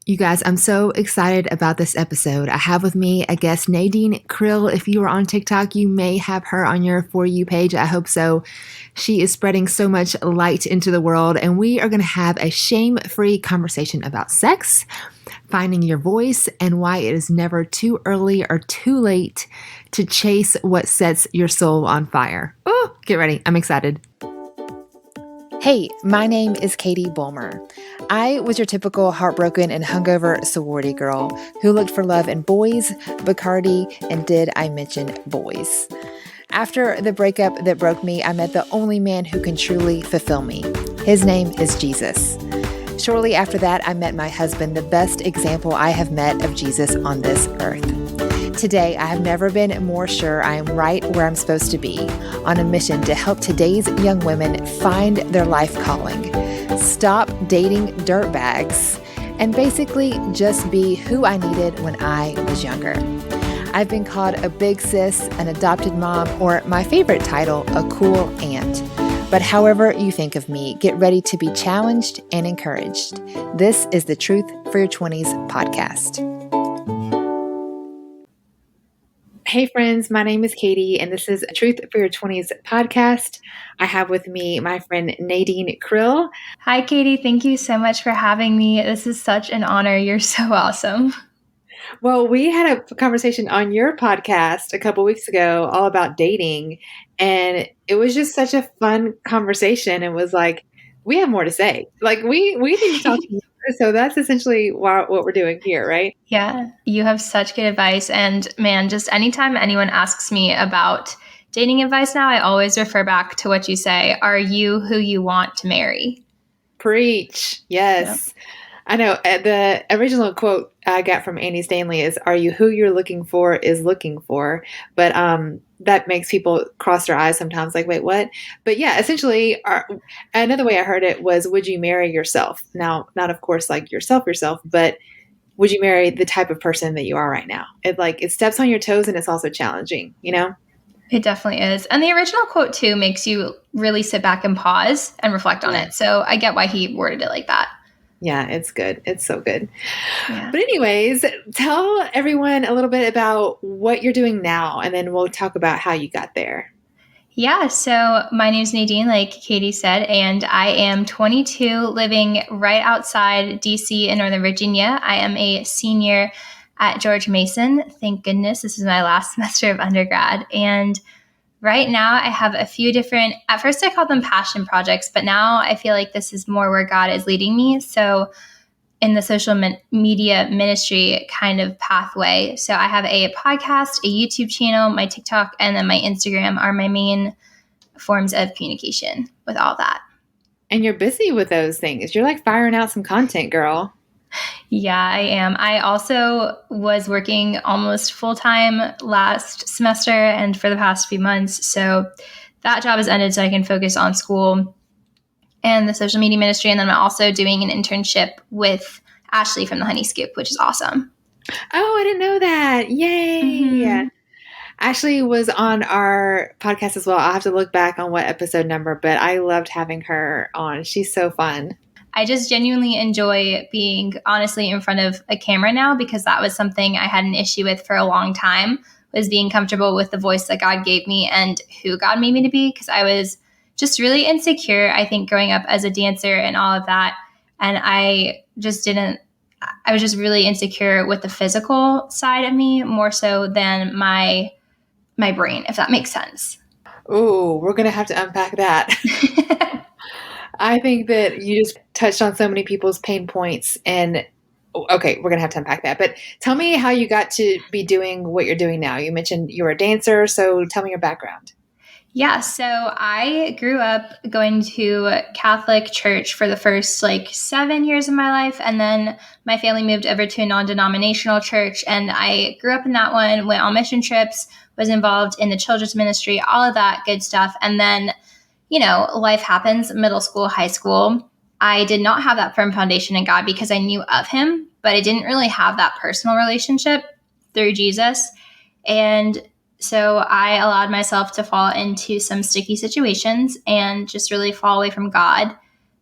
You guys, I'm so excited about this episode. I have with me a guest, Nadine Krill. If you are on TikTok, you may have her on your For You page. I hope so. She is spreading so much light into the world, and we are going to have a shame-free conversation about sex, finding your voice, and why it is never too early or too late to chase what sets your soul on fire. Oh, get ready. I'm excited. Hey, my name is Katie Bulmer. I was your typical heartbroken and hungover sorority girl who looked for love in boys, Bacardi, and did I mention boys? After the breakup that broke me, I met the only man who can truly fulfill me. His name is Jesus. Shortly after that, I met my husband, the best example I have met of Jesus on this earth. Today, I have never been more sure I am right where I'm supposed to be, on a mission to help today's young women find their life calling, stop dating dirtbags, and basically just be who I needed when I was younger. I've been called a big sis, an adopted mom, or my favorite title, a cool aunt. But however you think of me, get ready to be challenged and encouraged. This is the Truth for Your 20s podcast. Hey friends, my name is Katie, and this is Truth for Your 20s podcast. I have with me my friend Nadine Krill. Hi, Katie. Thank you so much for having me. This is such an honor. You're so awesome. Well, we had a conversation on your podcast a couple weeks ago all about dating, and it was just such a fun conversation. It was like, we have more to say. Like, we need to talk to you. So that's essentially what we're doing here, right? Yeah, you have such good advice. And man, just anytime anyone asks me about dating advice now, I always refer back to what you say. Are you who you want to marry? Preach. Yes. Yep. I know. The original quote I got from Andy Stanley is, "Are you who you're looking for is looking for?" But that makes people cross their eyes sometimes, like, wait, what? But yeah, essentially, another way I heard it was, would you marry yourself? Now, not of course like yourself, but would you marry the type of person that you are right now? It steps on your toes, and it's also challenging, you know? It definitely is. And the original quote too makes you really sit back and pause and reflect on it. So I get why he worded it like that. Yeah, it's good. It's so good. Yeah. But anyways, tell everyone a little bit about what you're doing now, and then we'll talk about how you got there. Yeah, so my name's Nadine, like Katie said, and I am 22, living right outside DC in Northern Virginia. I am a senior at George Mason. Thank goodness, this is my last semester of undergrad. And right now I have a few different, at first I called them passion projects, but now I feel like this is more where God is leading me. So in the social media ministry kind of pathway. So I have a podcast, a YouTube channel, my TikTok, and then my Instagram are my main forms of communication with all that. And you're busy with those things. You're like firing out some content, girl. Yeah, I am. I also was working almost full-time last semester and for the past few months. So that job has ended so I can focus on school and the social media ministry. And then I'm also doing an internship with Ashley from the Honey Scoop, which is awesome. Oh, I didn't know that. Yay. Mm-hmm. Ashley was on our podcast as well. I'll have to look back on what episode number, but I loved having her on. She's so fun. I just genuinely enjoy being honestly in front of a camera now, because that was something I had an issue with for a long time, was being comfortable with the voice that God gave me and who God made me to be, because I was just really insecure, I think, growing up as a dancer and all of that. And I was just really insecure with the physical side of me more so than my brain, if that makes sense. Oh, we're going to have to unpack that. I think that you just touched on so many people's pain points, and okay, we're going to have to unpack that. But tell me how you got to be doing what you're doing now. You mentioned you were a dancer, so tell me your background. Yeah, so I grew up going to Catholic church for the first 7 years of my life. And then my family moved over to a non-denominational church. And I grew up in that one, went on mission trips, was involved in the children's ministry, all of that good stuff. And then, life happens, middle school, high school. I did not have that firm foundation in God because I knew of him, but I didn't really have that personal relationship through Jesus. And so I allowed myself to fall into some sticky situations and just really fall away from God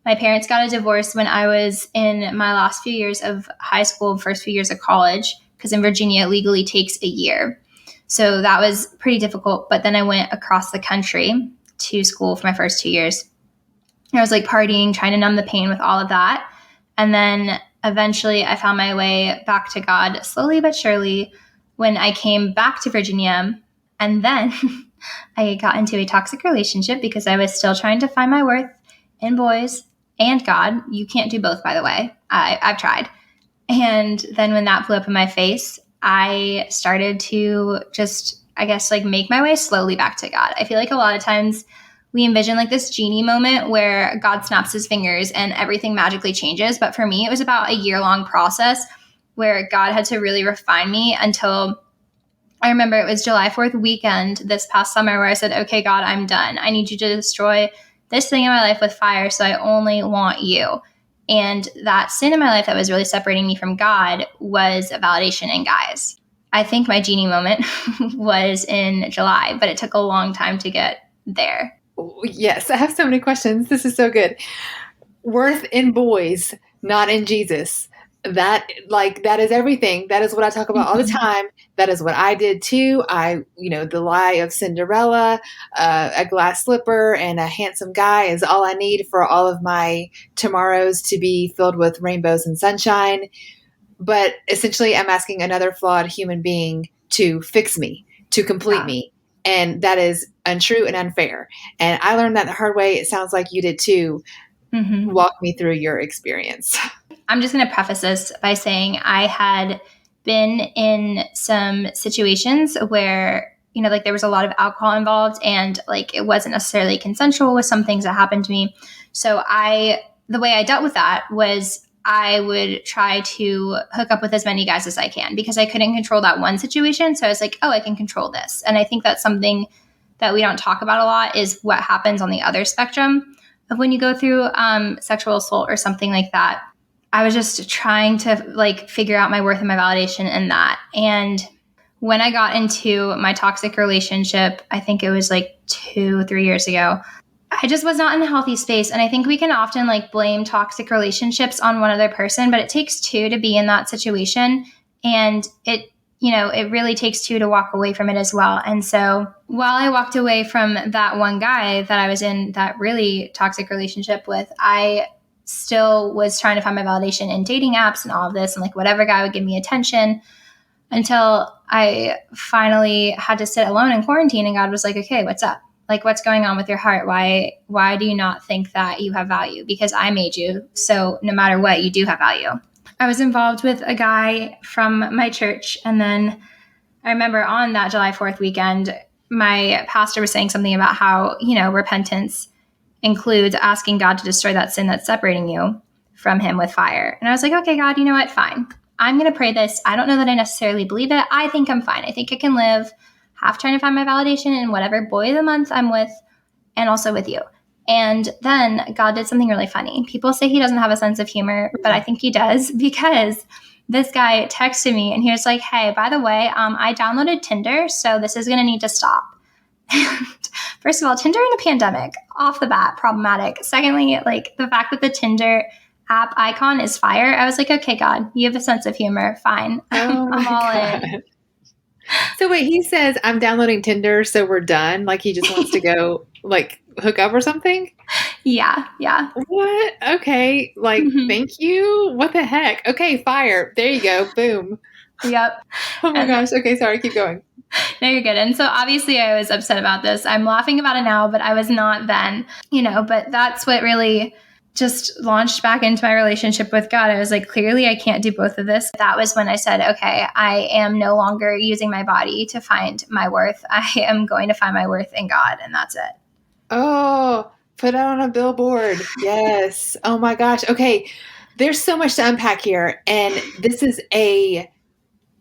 My parents got a divorce when I was in my last few years of high school, first few years of college, because in Virginia it legally takes a year. So that was pretty difficult. But then I went across the country to school for my first 2 years. I was like partying, trying to numb the pain with all of that. And then eventually I found my way back to God slowly but surely when I came back to Virginia. And then I got into a toxic relationship because I was still trying to find my worth in boys and God. You can't do both, by the way. I've tried. And then when that blew up in my face, I started to just, I guess, like make my way slowly back to God. I feel like a lot of times we envision like this genie moment where God snaps his fingers and everything magically changes. But for me, it was about a year-long process where God had to really refine me until I remember it was July 4th weekend this past summer where I said, okay, God, I'm done. I need you to destroy this thing in my life with fire. So I only want you. And that sin in my life that was really separating me from God was validation in guys. I think my genie moment was in July, but it took a long time to get there. Yes, I have so many questions. This is so good. Worth in boys, not in Jesus. That is everything. That is what I talk about all the time. That is what I did too. The lie of Cinderella, a glass slipper and a handsome guy is all I need for all of my tomorrows to be filled with rainbows and sunshine. But essentially I'm asking another flawed human being to fix me, to complete me. And that is untrue and unfair. And I learned that the hard way. It sounds like you did too. Mm-hmm. Walk me through your experience. I'm just going to preface this by saying I had been in some situations where, like there was a lot of alcohol involved and like it wasn't necessarily consensual with some things that happened to me. So the way I dealt with that was I would try to hook up with as many guys as I can because I couldn't control that one situation. So I was like, oh, I can control this. And I think that's something that we don't talk about a lot is what happens on the other spectrum of when you go through sexual assault or something like that. I was just trying to like figure out my worth and my validation in that. And when I got into my toxic relationship, I think it was like 2 or 3 years ago, I just was not in a healthy space. And I think we can often like blame toxic relationships on one other person, but it takes two to be in that situation. And it really takes two to walk away from it as well. And so while I walked away from that one guy that I was in that really toxic relationship with, I still was trying to find my validation in dating apps and all of this and like whatever guy would give me attention until I finally had to sit alone in quarantine and God was like, okay, what's up? Like, what's going on with your heart? Why do you not think that you have value? Because I made you. So no matter what, you do have value. I was involved with a guy from my church. And then I remember on that July 4th weekend, my pastor was saying something about how, repentance includes asking God to destroy that sin that's separating you from him with fire. And I was like, okay, God, you know what? Fine. I'm going to pray this. I don't know that I necessarily believe it. I think I'm fine. I think I can live half trying to find my validation in whatever boy of the month I'm with and also with you. And then God did something really funny. People say he doesn't have a sense of humor, but I think he does because this guy texted me and he was like, hey, by the way, I downloaded Tinder, so this is going to need to stop. First of all, Tinder in a pandemic, off the bat, problematic. Secondly, like the fact that the Tinder app icon is fire, I was like, okay, God, you have a sense of humor. Fine. Oh I'm all in. So wait, he says, I'm downloading Tinder, so we're done. Like he just wants to go like hook up or something? Yeah. What? Okay. Like, Thank you. What the heck? Okay, fire. There you go. Boom. Yep. Oh my gosh. Okay, sorry. Keep going. No, you're good. And so obviously I was upset about this. I'm laughing about it now, but I was not then, but that's what really just launched back into my relationship with God. I was like, clearly I can't do both of this. That was when I said, okay, I am no longer using my body to find my worth. I am going to find my worth in God. And that's it. Oh, put it on a billboard. Yes. Oh my gosh. Okay. There's so much to unpack here. And this is a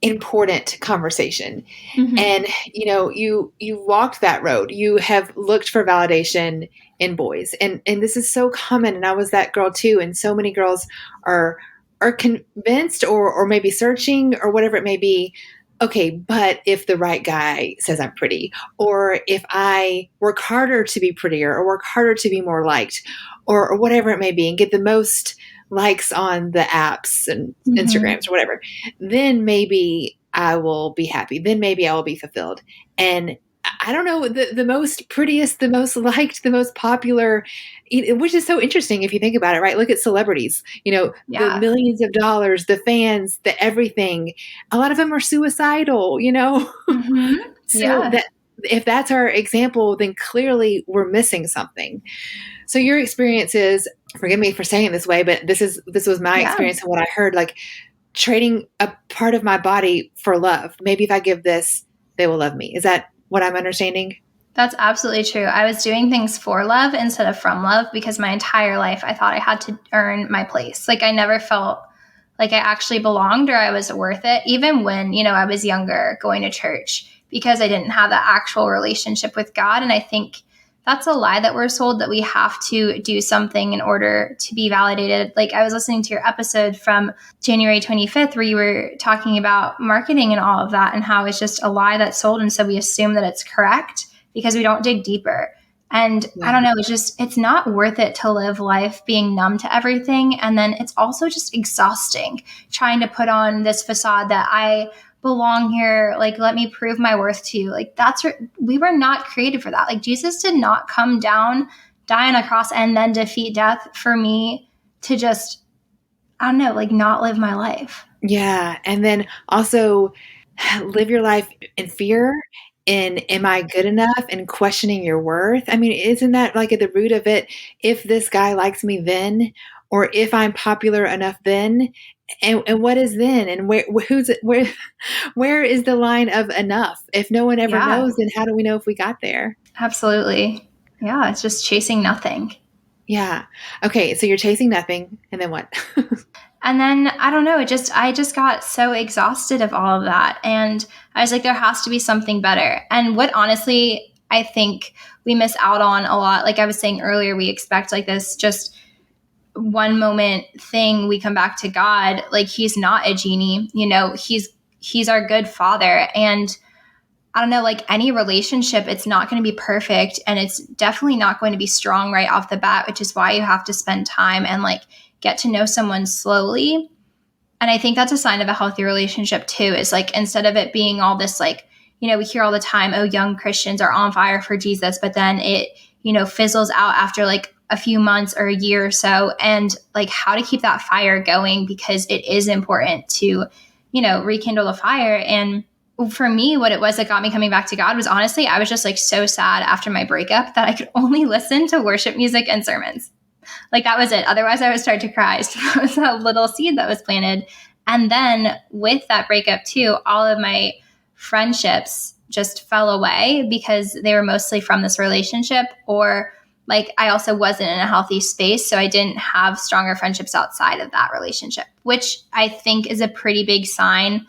important conversation. Mm-hmm. And, you walked that road. You have looked for validation in boys. And this is so common. And I was that girl too. And so many girls are convinced or maybe searching or whatever it may be okay, but if the right guy says I'm pretty, or if I work harder to be prettier, or work harder to be more liked, or whatever it may be, and get the most likes on the apps and Hmm. Instagrams or whatever, then maybe I will be happy. Then maybe I will be fulfilled. And I don't know, the most prettiest, the most liked, the most popular, which is so interesting if you think about it, right? Look at celebrities, the Yeah. millions of dollars, the fans, the everything. A lot of them are suicidal. Hmm. So Yeah. that if that's our example, then clearly we're missing something. So your experience is, forgive me for saying it this way, but this was my Yeah. experience and what I heard, like trading a part of my body for love. Maybe if I give this, they will love me. Is that what I'm understanding? That's absolutely true. I was doing things for love instead of from love because my entire life I thought I had to earn my place. Like I never felt like I actually belonged or I was worth it, even when, I was younger going to church because I didn't have that actual relationship with God. And I think that's a lie that we're sold that we have to do something in order to be validated. Like I was listening to your episode from January 25th, where you were talking about marketing and all of that and how it's just a lie that's sold. And so we assume that it's correct because we don't dig deeper. And I Yeah. don't know, it's not worth it to live life being numb to everything. And then it's also just exhausting trying to put on this facade that I belong here. Like, let me prove my worth to you. Like, we were not created for that. Like, Jesus did not come down, die on a cross, and then defeat death for me to just, I don't know, like not live my life. Yeah. And then also live your life in fear, in am I good enough, and questioning your worth. I mean, isn't that like at the root of it? If this guy likes me then, or if I'm popular enough then, and what is then, and where is the line of enough? If no one ever Yeah, knows, then how do we know if we got there? absolutely. Yeah, it's just chasing nothing. Yeah. Okay, so you're chasing nothing, and then what? And then I don't know, I just got so exhausted of all of that. And I was like, there has to be something better. And what honestly I think we miss out on a lot, like I was saying earlier, we expect like this just one moment thing, we come back to God. Like he's not a genie, he's our good father. And I don't know, like any relationship, it's not going to be perfect and it's definitely not going to be strong right off the bat, which is why you have to spend time and like get to know someone slowly. And I think that's a sign of a healthy relationship too, is like instead of it being all this like, we hear all the time, oh, young Christians are on fire for Jesus, but then it, fizzles out after like a few months or a year or so. And like how to keep that fire going because it is important to, rekindle the fire. And for me, what it was that got me coming back to God was honestly, I was just like so sad after my breakup that I could only listen to worship music and sermons. Like that was it. Otherwise, I would start to cry. So that was a little seed that was planted. And then with that breakup, too, all of my friendships just fell away because they were mostly from this relationship, or like I also wasn't in a healthy space. So I didn't have stronger friendships outside of that relationship, which I think is a pretty big sign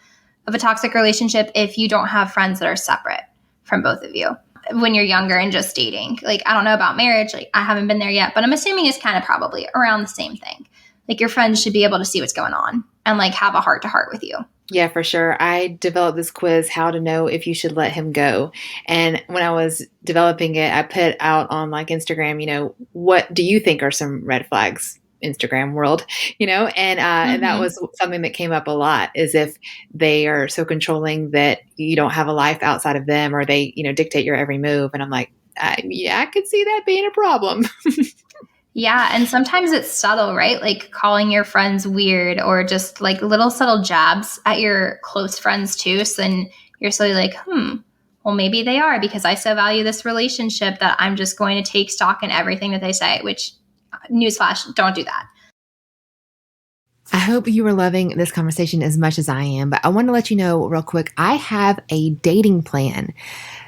of a toxic relationship if you don't have friends that are separate from both of you when you're younger and just dating. Like, I don't know about marriage. Like, I haven't been there yet, but I'm assuming it's kind of probably around the same thing. Like, your friends should be able to see what's going on and like have a heart to heart with you. Yeah, for sure. I developed this quiz, how to know if you should let him go. And when I was developing it, I put out on like Instagram, what do you think are some red flags, Instagram world, and that Mm-hmm. was something that came up a lot, is if they are so controlling that you don't have a life outside of them, or they, dictate your every move. And I'm like, yeah, I could see that being a problem. Yeah. And sometimes it's subtle, right? Like calling your friends weird or just like little subtle jabs at your close friends too. So then you're slowly like, well, maybe they are because I so value this relationship that I'm just going to take stock in everything that they say, which newsflash, don't do that. I hope you are loving this conversation as much as I am, but I want to let you know real quick, I have a dating plan.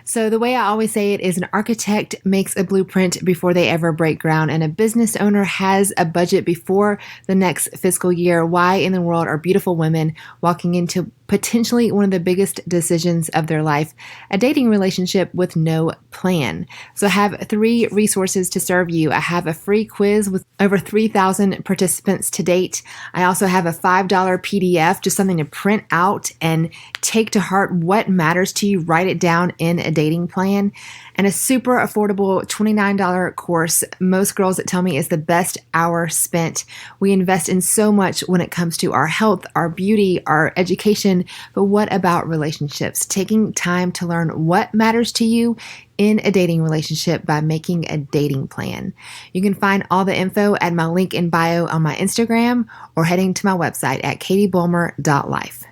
So, the way I always say it is an architect makes a blueprint before they ever break ground, and a business owner has a budget before the next fiscal year. Why in the world are beautiful women walking into potentially one of the biggest decisions of their life, a dating relationship with no plan? So, I have 3 resources to serve you. I have a free quiz with over 3,000 participants to date. I also have a $5 PDF, just something to print out and take to heart what matters to you, write it down in a dating plan, and a super affordable $29 course. Most girls that tell me is the best hour spent. We invest in so much when it comes to our health, our beauty, our education, but what about relationships? Taking time to learn what matters to you in a dating relationship by making a dating plan. You can find all the info at my link in bio on my Instagram or heading to my website at katiebulmer.life.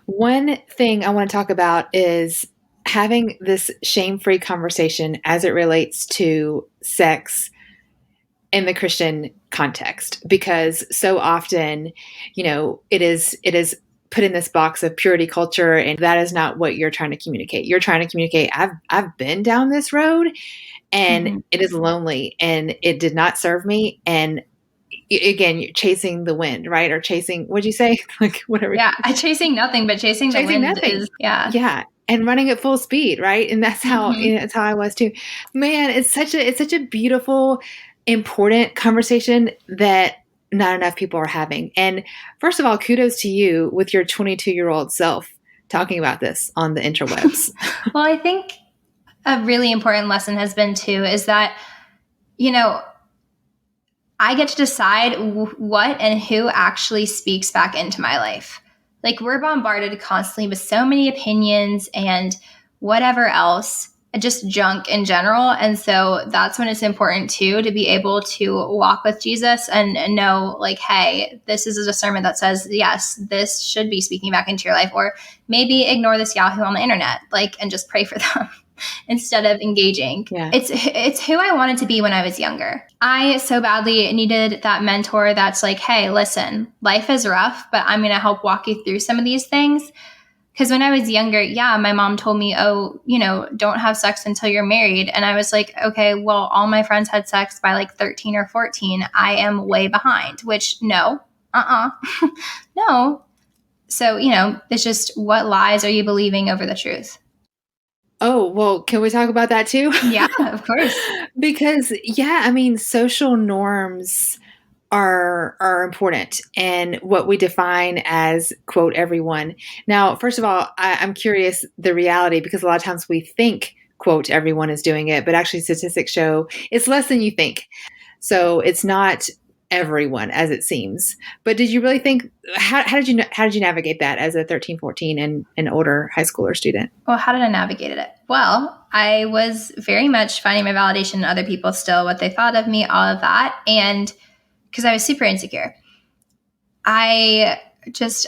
One thing I want to talk about is having this shame-free conversation as it relates to sex in the Christian context, because so often, it is put in this box of purity culture, and that is not what you're trying to communicate. You're trying to communicate, I've been down this road, and it is lonely, and it did not serve me, and again, you're chasing the wind, right? Or chasing, what'd you say? Like whatever. Yeah, chasing nothing, but chasing the wind nothing. is, yeah. Yeah. And running at full speed, right? And that's how it's how I was too. Man, it's such a beautiful, important conversation that not enough people are having. And first of all, kudos to you with your 22-year-old self talking about this on the interwebs. Well, I think a really important lesson has been too is that, I get to decide what and who actually speaks back into my life. Like, we're bombarded constantly with so many opinions and whatever else, just junk in general. And so that's when it's important too to be able to walk with Jesus and know, like, hey, this is a sermon that says, yes, this should be speaking back into your life. Or maybe ignore this Yahoo on the internet, and just pray for them. Instead of engaging. Yeah. It's who I wanted to be when I was younger. I so badly needed that mentor that's like, hey, listen, life is rough, but I'm going to help walk you through some of these things. Because when I was younger, my mom told me, don't have sex until you're married. And I was like, okay, well, all my friends had sex by 13 or 14. I am way behind, which no. So, it's just, what lies are you believing over the truth? Oh, well, can we talk about that too? Yeah, of course. Because, social norms are important, and what we define as, quote, everyone. Now, first of all, I'm curious the reality, because a lot of times we think, quote, everyone is doing it, but actually statistics show it's less than you think. So it's not everyone as it seems. But did you really think, how did you navigate that as a 13, 14 and older high schooler student? Well, how did I navigate it? Well, I was very much finding my validation in other people still, what they thought of me, all of that. And because I was super insecure, I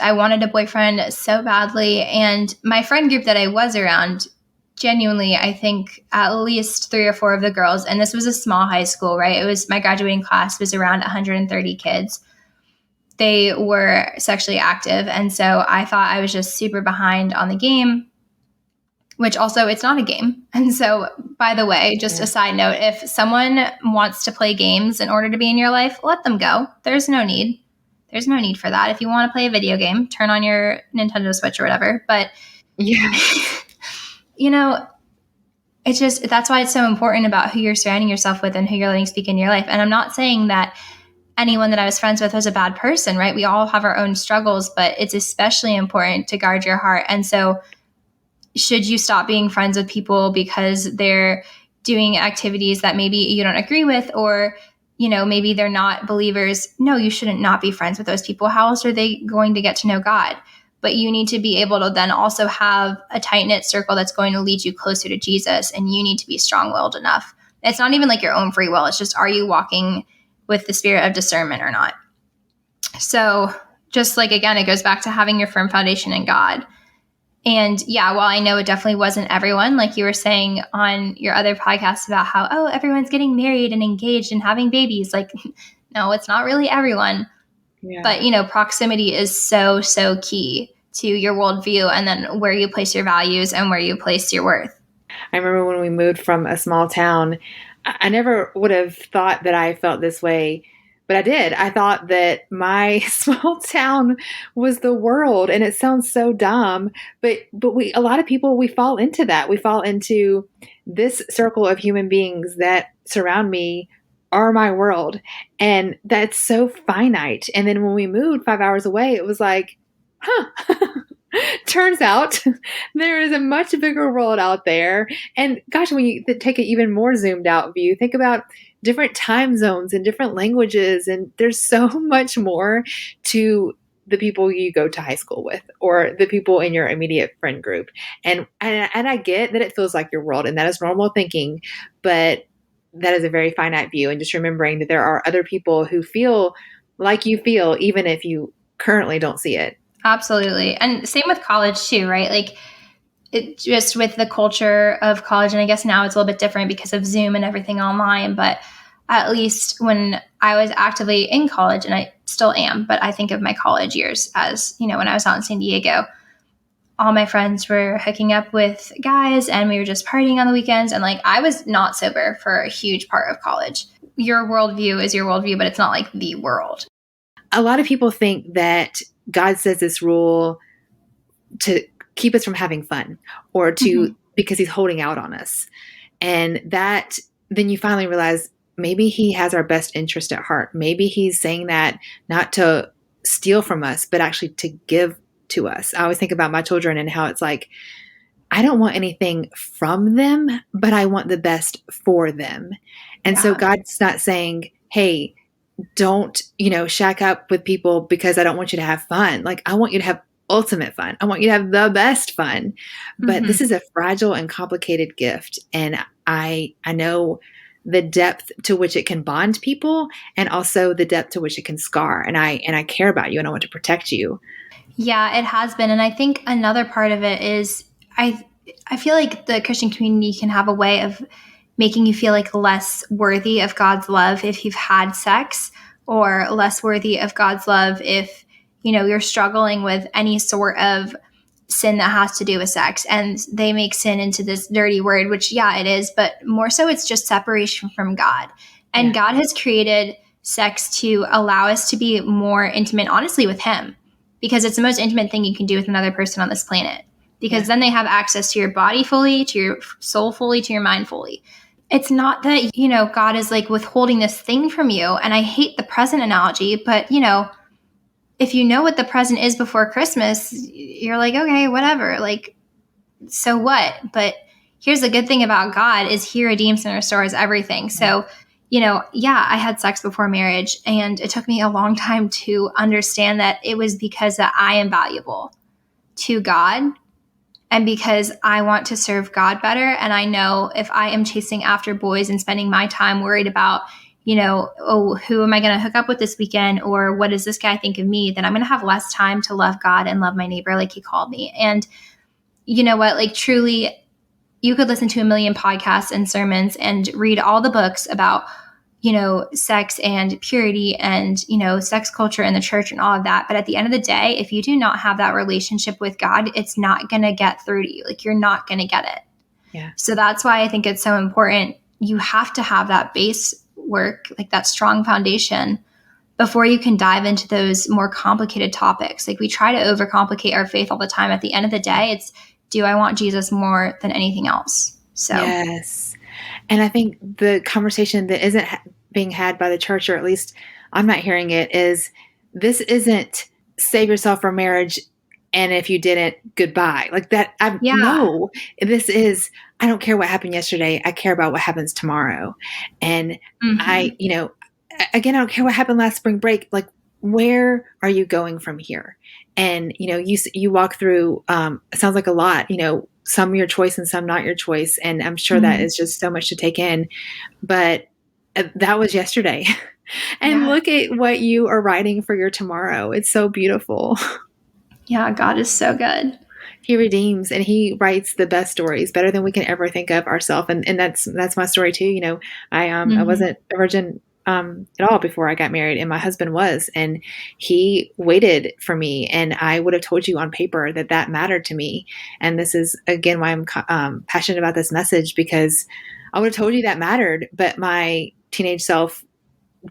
wanted a boyfriend so badly. And my friend group that I was around, genuinely, I think at least 3 or 4 of the girls, and this was a small high school, right? It was, my graduating class was around 130 kids. They were sexually active. And so I thought I was just super behind on the game, which also, it's not a game. And so, by the way, just a side note, if someone wants to play games in order to be in your life, let them go. There's no need. There's no need for that. If you want to play a video game, turn on your Nintendo Switch or whatever. But it's just, that's why it's so important about who you're surrounding yourself with and who you're letting speak in your life. And I'm not saying that anyone that I was friends with was a bad person, right? We all have our own struggles, but it's especially important to guard your heart. And so should you stop being friends with people because they're doing activities that maybe you don't agree with, or, maybe they're not believers? No, you shouldn't not be friends with those people. How else are they going to get to know God? But you need to be able to then also have a tight-knit circle that's going to lead you closer to Jesus, and you need to be strong-willed enough. It's not even your own free will. It's just, are you walking with the spirit of discernment or not? So just again, it goes back to having your firm foundation in God. And while I know it definitely wasn't everyone, like you were saying on your other podcast about how, everyone's getting married and engaged and having babies. No, it's not really everyone. Yeah. But, proximity is so, so key to your worldview, and then where you place your values and where you place your worth. I remember when we moved from a small town, I never would have thought that I felt this way, but I did. I thought that my small town was the world, and it sounds so dumb, but we a lot of people we fall into that. We fall into this circle of human beings that surround me are my world, and that's so finite. And then when we moved 5 hours away, it was like, huh. Turns out there is a much bigger world out there. And gosh, when you take an even more zoomed out view, think about different time zones and different languages. And there's so much more to the people you go to high school with or the people in your immediate friend group. And I get that it feels like your world, and that is normal thinking, but that is a very finite view. And just remembering that there are other people who feel like you feel, even if you currently don't see it. Absolutely. And same with college too, right? Like it just with the culture of college, and I guess now it's a little bit different because of Zoom and everything online, but at least when I was actively in college, and I still am, but I think of my college years as, when I was out in San Diego, all my friends were hooking up with guys and we were just partying on the weekends. And like, I was not sober for a huge part of college. Your worldview is your worldview, but it's not like the world. A lot of people think that God says this rule to keep us from having fun or to because he's holding out on us. And that then you finally realize maybe he has our best interest at heart. Maybe he's saying that not to steal from us, but actually to give to us. I always think about my children and how it's like, I don't want anything from them, but I want the best for them. And so God's not saying, hey, don't, shack up with people because I don't want you to have fun. Like, I want you to have ultimate fun. I want you to have the best fun. But this is a fragile and complicated gift. And I know the depth to which it can bond people and also the depth to which it can scar. And I care about you and I want to protect you. Yeah, it has been. And I think another part of it is I feel like the Christian community can have a way of making you feel like less worthy of God's love if you've had sex, or less worthy of God's love if, you're struggling with any sort of sin that has to do with sex. And they make sin into this dirty word, which, yeah, it is, but more so it's just separation from God. And God has created sex to allow us to be more intimate, honestly, with him, because it's the most intimate thing you can do with another person on this planet, because then they have access to your body fully, to your soul fully, to your mind fully. It's not that, God is like withholding this thing from you. And I hate the present analogy, but, if you know what the present is before Christmas, you're like, okay, whatever. Like, so what? But here's the good thing about God is he redeems and restores everything. So, I had sex before marriage, and it took me a long time to understand that it was because that I am valuable to God. And because I want to serve God better. And I know if I am chasing after boys and spending my time worried about, who am I going to hook up with this weekend? Or what does this guy think of me? Then I'm going to have less time to love God and love my neighbor like he called me. And you know what? Like, truly, you could listen to a million podcasts and sermons and read all the books about, sex and purity and, sex culture in the church and all of that. But at the end of the day, if you do not have that relationship with God, it's not going to get through to you. Like, you're not going to get it. Yeah. So that's why I think it's so important. You have to have that base work, like that strong foundation, before you can dive into those more complicated topics. Like, we try to overcomplicate our faith all the time. At the end of the day, it's, do I want Jesus more than anything else? So yes. And I think the conversation that isn't being had by the church, or at least I'm not hearing it, is this isn't save yourself for marriage, and if you didn't, goodbye. Like that. No, this is, I don't care what happened yesterday. I care about what happens tomorrow. And again, I don't care what happened last spring break. Like, where are you going from here? And, you walk through, it sounds like a lot, some your choice and some not your choice. And I'm sure that is just so much to take in, but that was yesterday. And look at what you are writing for your tomorrow. It's so beautiful. Yeah. God is so good. He redeems and he writes the best stories, better than we can ever think of ourselves. And that's my story too. I wasn't a virgin at all before I got married, and my husband was, and he waited for me, and I would have told you on paper that that mattered to me. And this is again why I'm passionate about this message, because I would have told you that mattered, but my teenage self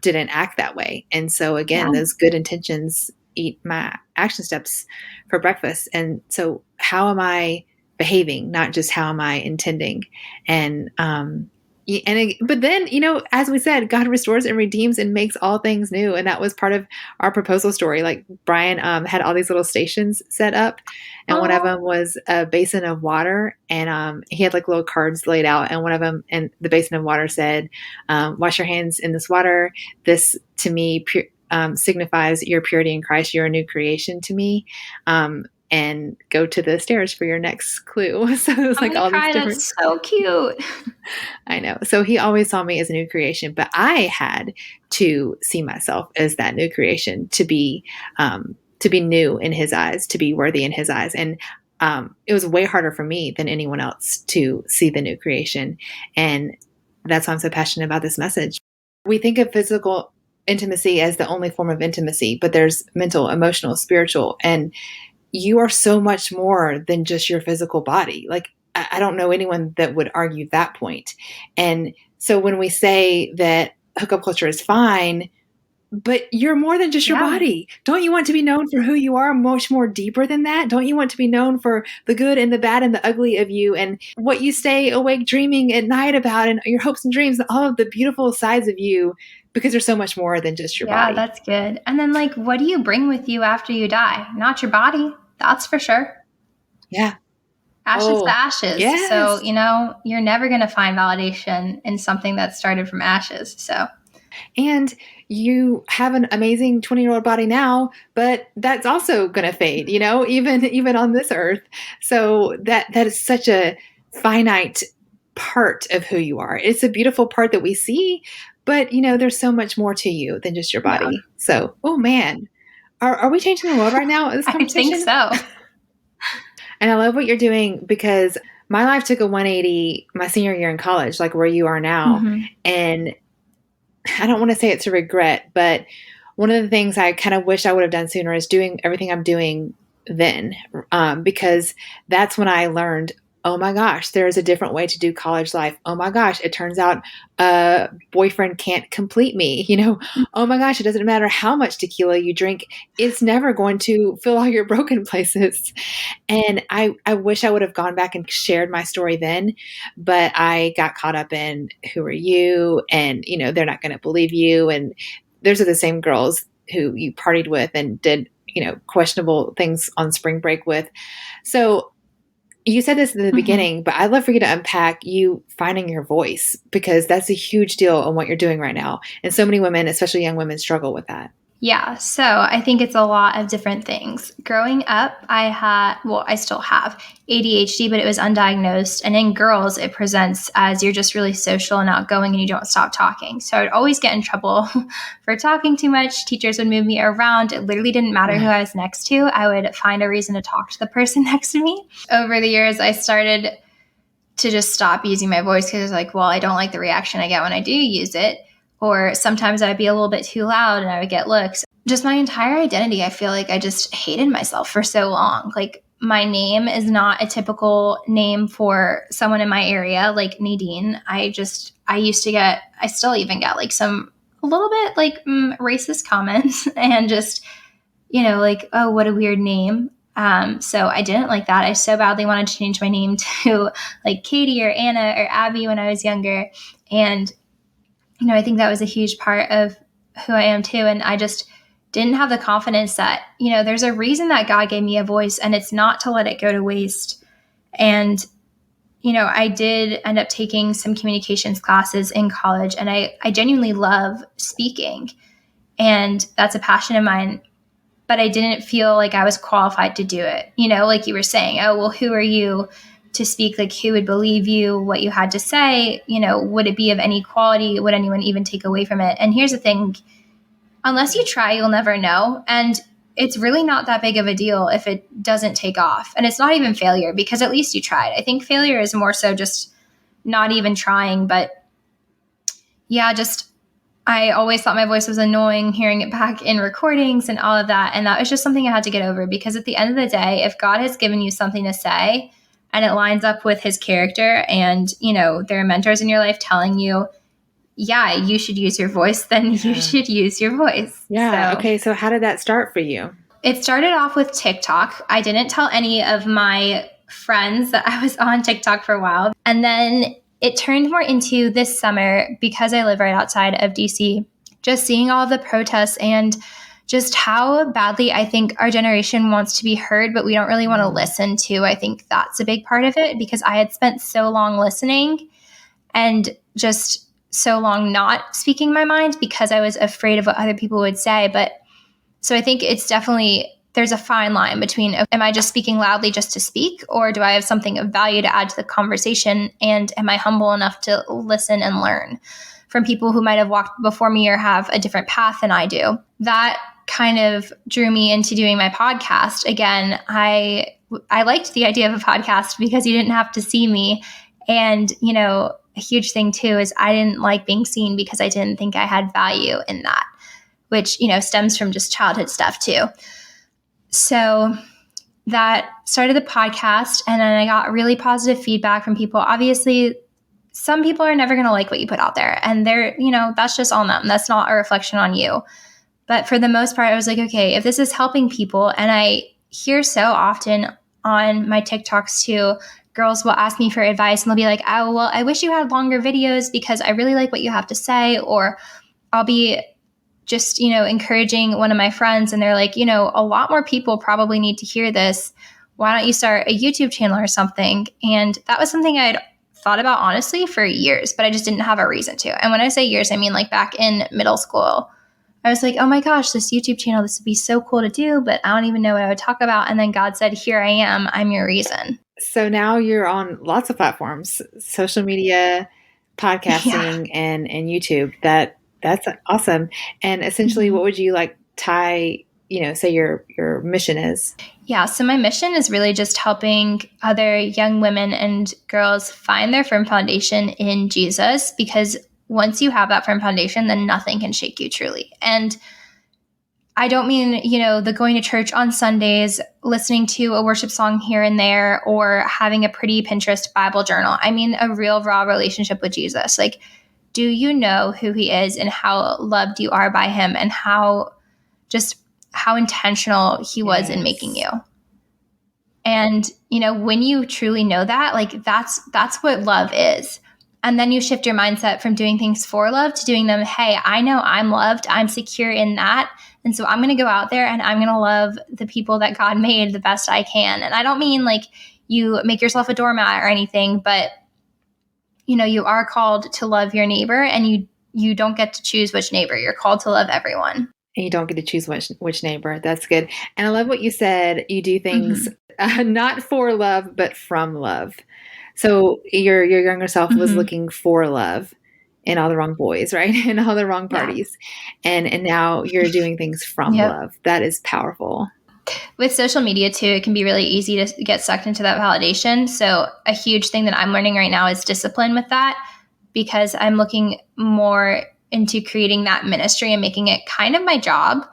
didn't act that way. And so again, Yeah. those good intentions eat my action steps for breakfast. And so how am I behaving? Not just how am I intending? And, but then, as we said, God restores and redeems and makes all things new. And that was part of our proposal story. Like Brian had all these little stations set up, and one of Oh, them was a basin of water, and he had like little cards laid out. And one of them, and the basin of water said, "Wash your hands in this water. This to me signifies your purity in Christ. You're a new creation to me." And go to the stairs for your next clue. So it was I'm like gonna all these cry. different. That's so cute. I know. So he always saw me as a new creation, but I had to see myself as that new creation, to be new in his eyes, to be worthy in his eyes. And it was way harder for me than anyone else to see the new creation. And that's why I'm so passionate about this message. We think of physical intimacy as the only form of intimacy, but there's mental, emotional, spiritual, and you are so much more than just your physical body. Like, I don't know anyone that would argue that point. And so when we say that hookup culture is fine, but you're more than just your Yeah. body. Don't you want to be known for who you are much more deeper than that? Don't you want to be known for the good and the bad and the ugly of you, and what you stay awake dreaming at night about, and your hopes and dreams, and all of the beautiful sides of you, because there's so much more than just your Yeah, body. that's good. And then, like, what do you bring with you after you die? Not your body. That's for sure. Yeah. Ashes to Oh, ashes. So, yes. you're never going to find validation in something that started from ashes. So, And you have an amazing 20-year-old body now, but that's also going to fade, even on this earth. So that is such a finite part of who you are. It's a beautiful part that we see, but there's so much more to you than just your yeah, body. So, oh man, are we changing the world right now in this I think conversation? so. And I love what you're doing, because my life took a 180 my senior year in college, like where you are now. Mm-hmm. And I don't want to say it's a regret, but one of the things I kind of wish I would have done sooner is doing everything I'm doing then, because that's when I learned, oh my gosh, there's a different way to do college life. Oh my gosh, it turns out a boyfriend can't complete me. Oh my gosh, it doesn't matter how much tequila you drink, it's never going to fill all your broken places. And I wish I would have gone back and shared my story then, but I got caught up in who are you, and they're not going to believe you, and those are the same girls who you partied with and did questionable things on spring break with. So you said this in the Mm-hmm. beginning, but I'd love for you to unpack you finding your voice, because that's a huge deal on what you're doing right now, and so many women, especially young women, struggle with that. Yeah, so I think it's a lot of different things. Growing up, I still have ADHD, but it was undiagnosed. And in girls, it presents as you're just really social and outgoing and you don't stop talking. So I'd always get in trouble for talking too much. Teachers would move me around. It literally didn't matter who I was next to. I would find a reason to talk to the person next to me. Over the years, I started to just stop using my voice because it's like, well, I don't like the reaction I get when I do use it. Or sometimes I'd be a little bit too loud and I would get looks. Just my entire identity, I feel like I just hated myself for so long. Like, my name is not a typical name for someone in my area, like Nadine. I still even get like some a little bit like racist comments and just, like, oh, what a weird name. So I didn't like that. I so badly wanted to change my name to like Katie or Anna or Abby when I was younger. And, I think that was a huge part of who I am too. And I just didn't have the confidence that, there's a reason that God gave me a voice and it's not to let it go to waste. And, I did end up taking some communications classes in college, and I genuinely love speaking. And that's a passion of mine, but I didn't feel like I was qualified to do it. Like you were saying, oh, well, who are you to speak? Like, who would believe you, what you had to say? Would it be of any quality? Would anyone even take away from it? And here's the thing, unless you try, you'll never know. And it's really not that big of a deal if it doesn't take off. And it's not even failure, because at least you tried. I think failure is more so just not even trying. But yeah, just I always thought my voice was annoying, hearing it back in recordings and all of that. And that was just something I had to get over, because at the end of the day, if God has given you something to say and it lines up with his character, and, you know, there are mentors in your life telling you, yeah, you should use your voice, then you should use your voice. Yeah. So, Okay. So how did that start for you? it started off with TikTok. I didn't tell any of my friends that I was on TikTok for a while. And then it turned more into this summer, because I live right outside of DC, just seeing all of the protests and just how badly I think our generation wants to be heard, but we don't really want to listen to. I think that's a big part of it, because I had spent so long listening and just so long not speaking my mind because I was afraid of what other people would say. But so I think it's definitely, there's a fine line between, am I just speaking loudly just to speak, or do I have something of value to add to the conversation? And am I humble enough to listen and learn from people who might have walked before me or have a different path than I do? That kind of drew me into doing my podcast. Again, I liked the idea of a podcast because you didn't have to see me. And, you know, a huge thing too is I didn't like being seen because I didn't think I had value in that, which, you know, stems from just childhood stuff too. So that started the podcast, and then I got really positive feedback from people. Obviously, some people are never going to like what you put out there, and they're, you know, that's just on them. That's not a reflection on you. But for the most part, I was like, okay, if this is helping people, and I hear so often on my TikToks too, girls will ask me for advice and they'll be like, oh, well, I wish you had longer videos because I really like what you have to say. Or I'll be just, you know, encouraging one of my friends, and they're like, you know, a lot more people probably need to hear this. Why don't you start a YouTube channel or something? And that was something I'd thought about honestly for years, but I just didn't have a reason to. And when I say years, I mean like back in middle school. I was like, oh my gosh, this YouTube channel, this would be so cool to do, but I don't even know what I would talk about. And then God said, here I am, I'm your reason. So now you're on lots of platforms, social media, podcasting, and YouTube. That's awesome. And essentially, what would you like tie, you know, say your mission is? Yeah. So my mission is really just helping other young women and girls find their firm foundation in Jesus, because once you have that firm foundation, then nothing can shake you truly. And I don't mean, you know, the going to church on Sundays, listening to a worship song here and there, or having a pretty Pinterest Bible journal. I mean a real raw relationship with Jesus. Like, do you know who he is and how loved you are by him, and how intentional he was in making you? And, you know, when you truly know that, like that's what love is. And then you shift your mindset from doing things for love to doing them, hey, I know I'm loved, I'm secure in that. And so I'm going to go out there and I'm going to love the people that God made the best I can. And I don't mean like you make yourself a doormat or anything, but, you know, you are called to love your neighbor, and you don't get to choose which neighbor. You're called to love everyone. And you don't get to choose which neighbor. That's good. And I love what you said. You do things not for love, but from love. So your younger self was looking for love in all the wrong boys, right? In all the wrong parties. Yeah. And now you're doing things from love. That is powerful. With social media too, it can be really easy to get sucked into that validation. So a huge thing that I'm learning right now is discipline with that, because I'm looking more into creating that ministry and making it kind of my job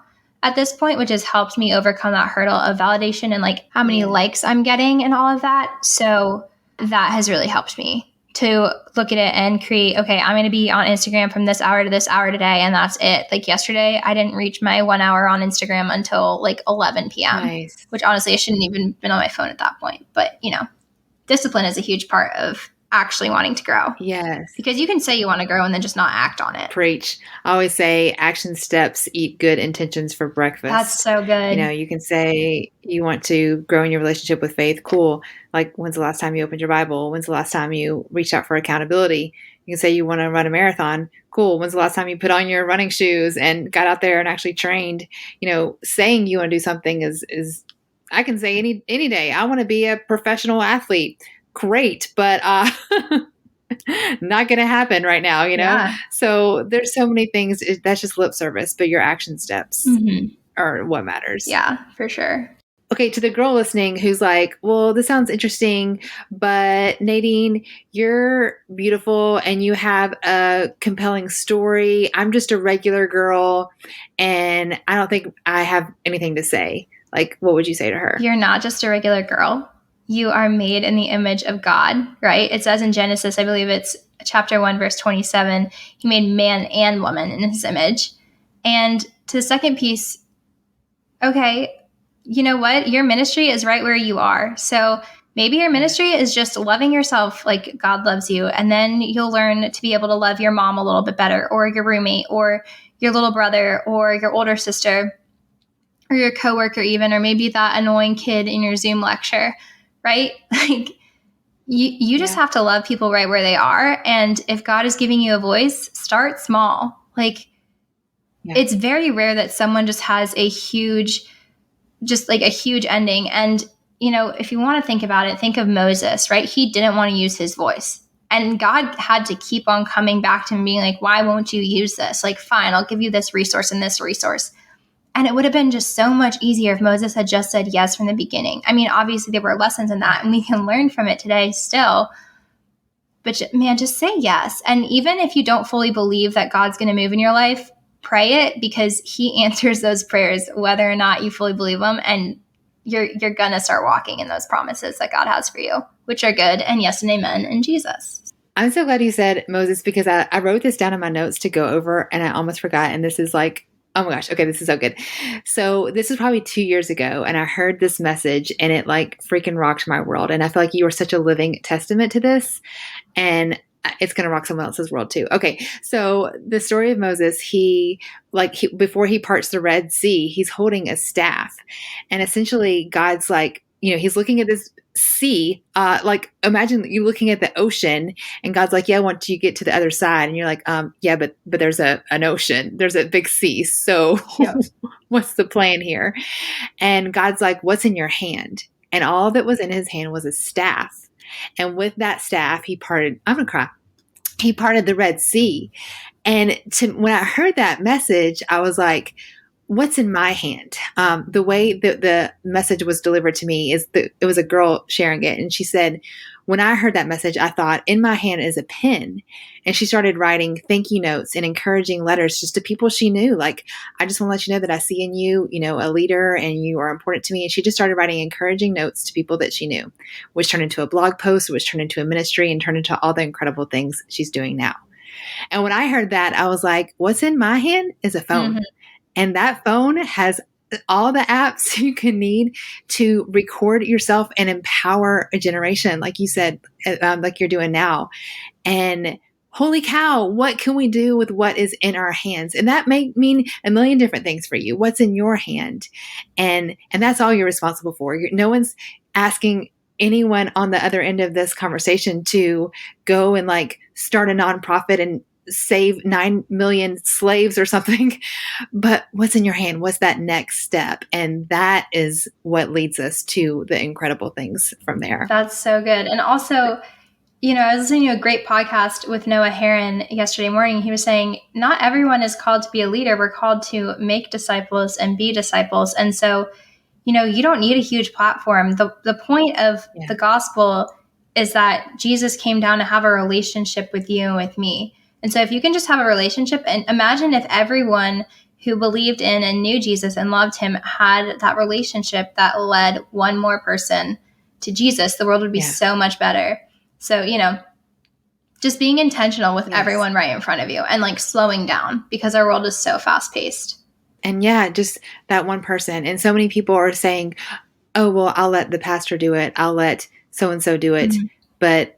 at this point, which has helped me overcome that hurdle of validation and like how many likes I'm getting and all of that. So that has really helped me to look at it and create, okay, I'm going to be on Instagram from this hour to this hour today, and that's it. Like yesterday, I didn't reach my 1 hour on Instagram until like 11 p.m., which honestly, I shouldn't even been on my phone at that point. But, you know, discipline is a huge part of actually wanting to grow. Yes. Because you can say you want to grow and then just not act on it. Preach. I always say action steps eat good intentions for breakfast. That's so good. You know, you can say you want to grow in your relationship with faith. Cool. Like, when's the last time you opened your Bible? When's the last time you reached out for accountability? You can say you want to run a marathon. Cool. When's the last time you put on your running shoes and got out there and actually trained? You know, saying you want to do something is I can say any day, I want to be a professional athlete. Great, but not going to happen right now, you know? Yeah. So there's so many things. That's just lip service, but your action steps are what matters. Yeah, for sure. okay, to the girl listening who's like, well, this sounds interesting, but Nadine, you're beautiful and you have a compelling story. I'm just a regular girl and I don't think I have anything to say. Like, what would you say to her? You're not just a regular girl. You are made in the image of God, right? It says in Genesis, I believe it's chapter 1, verse 27, he made man and woman in his image. And to the second piece, okay, you know what? Your ministry is right where you are. So maybe your ministry is just loving yourself like God loves you. And then you'll learn to be able to love your mom a little bit better, or your roommate, or your little brother, or your older sister, or your coworker even, or maybe that annoying kid in your Zoom lecture, right? Like you just have to love people right where they are. And if God is giving you a voice, start small. Like it's very rare that someone just has a huge ending. And, you know, if you want to think about it, think of Moses, right? He didn't want to use his voice. And God had to keep on coming back to him being like, why won't you use this? Like, fine, I'll give you this resource and this resource. And it would have been just so much easier if Moses had just said yes from the beginning. I mean, obviously there were lessons in that and we can learn from it today still. But man, just say yes. And even if you don't fully believe that God's going to move in your life, pray it, because he answers those prayers whether or not you fully believe them. And you're going to start walking in those promises that God has for you, which are good and yes and amen in Jesus. I'm so glad you said Moses, because I wrote this down in my notes to go over and I almost forgot. And this is like, oh my gosh. Okay. This is so good. So this is probably 2 years ago and I heard this message and it like freaking rocked my world. And I feel like you are such a living testament to this, and it's going to rock someone else's world too. Okay. So the story of Moses, before he parts the Red Sea, he's holding a staff, and essentially God's like, you know, he's looking at this sea, like imagine you looking at the ocean and God's like, yeah, once you get to the other side, and you're like, yeah, but there's an ocean, there's a big sea. So what's the plan here? And God's like, what's in your hand? And all that was in his hand was a staff. And with that staff, I'm going to cry. He parted the Red Sea. And when I heard that message, I was like, what's in my hand? The way that the message was delivered to me is that it was a girl sharing it. And she said, when I heard that message, I thought, in my hand is a pen. And she started writing thank you notes and encouraging letters just to people she knew. Like, I just want to let you know that I see in you, you know, a leader, and you are important to me. And she just started writing encouraging notes to people that she knew, which turned into a blog post, which turned into a ministry, and turned into all the incredible things she's doing now. And when I heard that, I was like, what's in my hand is a phone. Mm-hmm. And that phone has all the apps you can need to record yourself and empower a generation, like you said, like you're doing now. And holy cow, what can we do with what is in our hands? And that may mean a million different things for you. What's in your hand? And that's all you're responsible for. No one's asking anyone on the other end of this conversation to go and like start a nonprofit and save 9 million slaves or something. But what's in your hand? What's that next step? And that is what leads us to the incredible things from there. That's so good. And also, you know, I was listening to a great podcast with Noah Heron yesterday morning. He was saying, not everyone is called to be a leader. We're called to make disciples and be disciples. And so, you know, you don't need a huge platform. The point of the gospel is that Jesus came down to have a relationship with you and with me. And so if you can just have a relationship, and imagine if everyone who believed in and knew Jesus and loved him had that relationship that led one more person to Jesus, the world would be so much better. So, you know, just being intentional with everyone right in front of you and like slowing down, because our world is so fast paced. And just that one person. And so many people are saying, oh, well, I'll let the pastor do it. I'll let so-and-so do it. Mm-hmm. But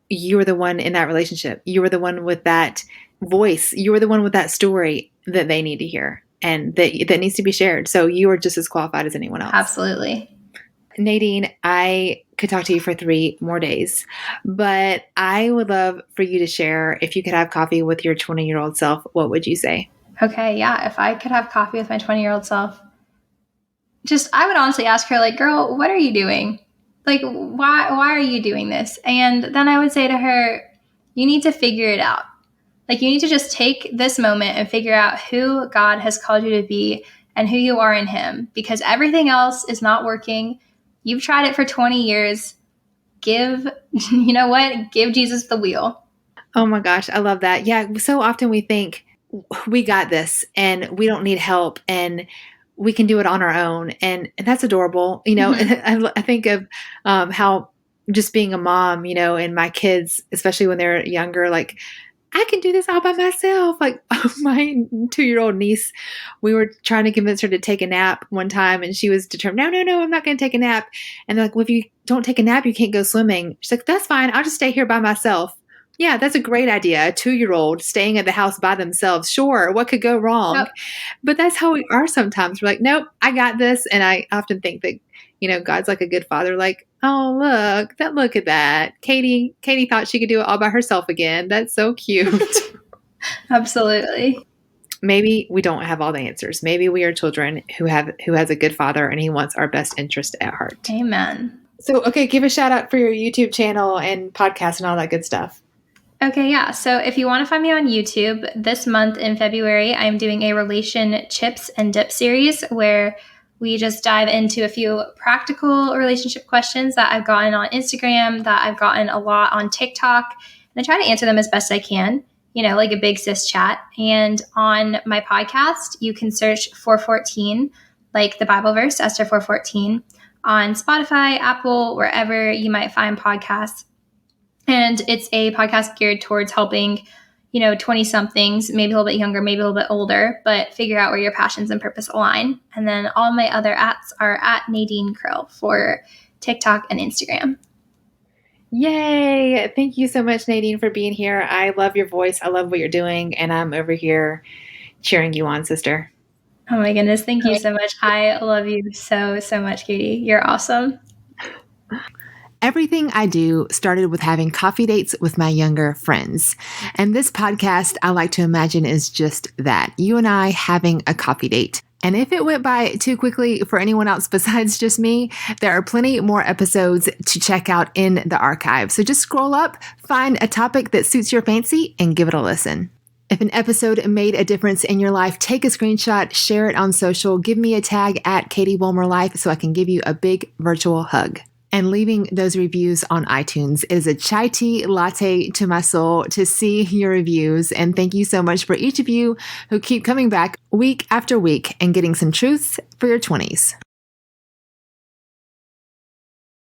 you were the one in that relationship. You were the one with that voice. You were the one with that story that they need to hear and that needs to be shared. So you are just as qualified as anyone else. Absolutely. Nadine, I could talk to you for 3 more days, but I would love for you to share, if you could have coffee with your 20-year-old self, what would you say? Okay, yeah. If I could have coffee with my 20-year-old self, I would honestly ask her, like, girl, what are you doing? Like, why are you doing this? And then I would say to her, you need to figure it out. Like, you need to just take this moment and figure out who God has called you to be and who you are in him, because everything else is not working. You've tried it for 20 years. Give Jesus the wheel. Oh my gosh, I love that. Yeah, so often we think we got this and we don't need help and we can do it on our own. And that's adorable. I think of how just being a mom, and my kids, especially when they're younger, like, I can do this all by myself. Like my 2-year-old niece, we were trying to convince her to take a nap one time and she was determined, no, I'm not going to take a nap. And they're like, well, if you don't take a nap, you can't go swimming. She's like, that's fine. I'll just stay here by myself. Yeah, that's a great idea. A 2-year-old staying at the house by themselves. Sure. What could go wrong? Yep. But that's how we are sometimes. We're like, nope, I got this. And I often think that, God's like a good father, like, oh, look at that. Katie thought she could do it all by herself again. That's so cute. Absolutely. Maybe we don't have all the answers. Maybe we are children who has a good father and he wants our best interest at heart. Amen. So, okay, give a shout out for your YouTube channel and podcast and all that good stuff. Okay, yeah. So if you want to find me on YouTube, this month in February, I'm doing a relation chips and dip series where we just dive into a few practical relationship questions that I've gotten on Instagram, that I've gotten a lot on TikTok, and I try to answer them as best I can, like a big sis chat. And on my podcast, you can search 414, like the Bible verse, Esther 4:14, on Spotify, Apple, wherever you might find podcasts. And it's a podcast geared towards helping 20-somethings, maybe a little bit younger, maybe a little bit older, but figure out where your passions and purpose align. And then all my other ats are at Nadine Krill for TikTok and Instagram. Yay! Thank you so much, Nadine, for being here. I love your voice. I love what you're doing. And I'm over here cheering you on, sister. Oh my goodness. Thank you so much. I love you so, so much, Katie. You're awesome. Everything I do started with having coffee dates with my younger friends. And this podcast, I like to imagine, is just that. You and I having a coffee date. And if it went by too quickly for anyone else besides just me, there are plenty more episodes to check out in the archive. So just scroll up, find a topic that suits your fancy, and give it a listen. If an episode made a difference in your life, take a screenshot, share it on social, give me a tag at Katie Bulmer Life so I can give you a big virtual hug. And leaving those reviews on iTunes is a chai tea latte to my soul to see your reviews. And thank you so much for each of you who keep coming back week after week and getting some truths for your 20s.